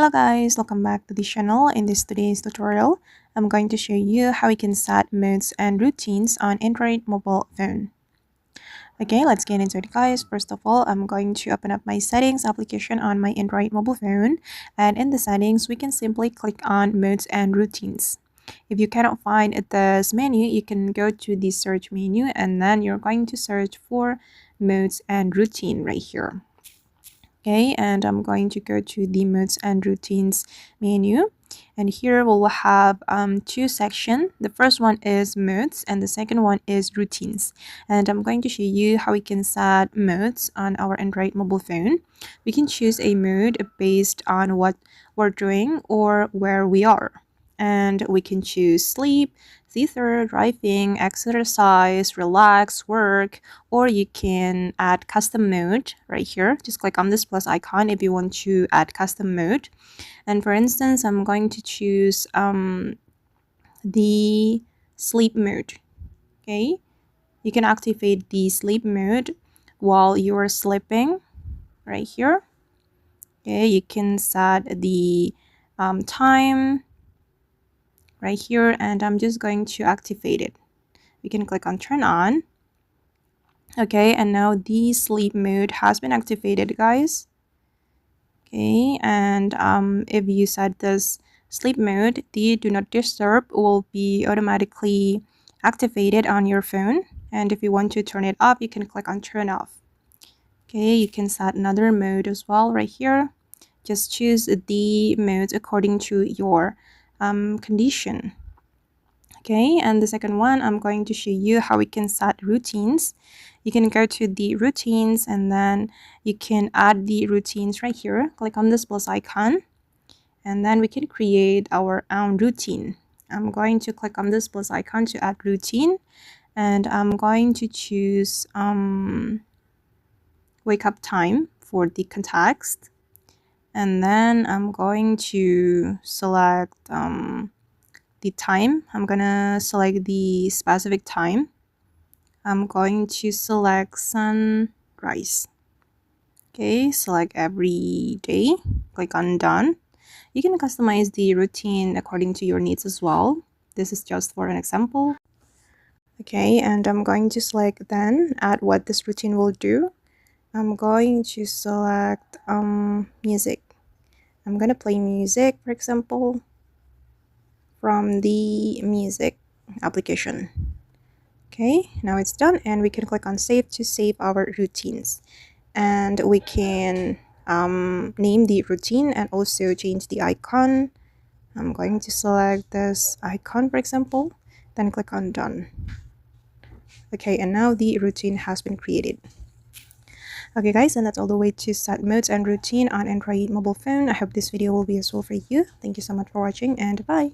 Hello guys, welcome back to the channel. In today's tutorial, I'm going to show you how we can set modes and routines on Android mobile phone. Okay, let's get into it guys. First of all, I'm going to open up my settings application on my Android mobile phone, and in the settings, we can simply click on modes and routines. If you cannot find this menu, you can go to the search menu and then you're going to search for modes and routine right here. Okay, and I'm going to go to the modes and routines menu, and here we'll have two sections. The first one is modes and the second one is routines, and I'm going to show you how we can set modes on our Android mobile phone. We can choose a mode based on what we're doing or where we are, and we can choose sleep, theater, driving, exercise, relax, work, or you can add custom mode right here. Just click on this plus icon if you want to add custom mode. And for instance, I'm going to choose the sleep mode. Okay, you can activate the sleep mode while you are sleeping right here. Okay, you can set the time right here, and I'm just going to activate it. We can click on turn on. Okay, and now the sleep mode has been activated guys. Okay, and if you set this sleep mode, the do not disturb will be automatically activated on your phone, and if you want to turn it off, you can click on turn off. Okay, you can set another mode as well right here. Just choose the mode according to your condition. Okay, and the second one, I'm going to show you how we can set routines. You can go to the routines and then you can add the routines right here. Click on this plus icon and then we can create our own routine. I'm going to click on this plus icon to add routine, and I'm going to choose wake up time for the context, and then I'm going to select the time. I'm gonna select the specific time. I'm going to select sunrise. Okay, select every day. Click on done. You can customize the routine according to your needs as well. This is just for an example. Okay, and I'm going to select then add what this routine will do. I'm going to select music. I'm gonna play music, for example, from the music application. Okay, now it's done, and we can click on save to save our routines, and we can name the routine and also change the icon. I'm going to select this icon, for example, then click on done. Okay, and now the routine has been created. Okay guys, and that's all the way to set modes and routine on Android mobile phone. I hope this video will be useful for you. Thank you so much for watching, and bye.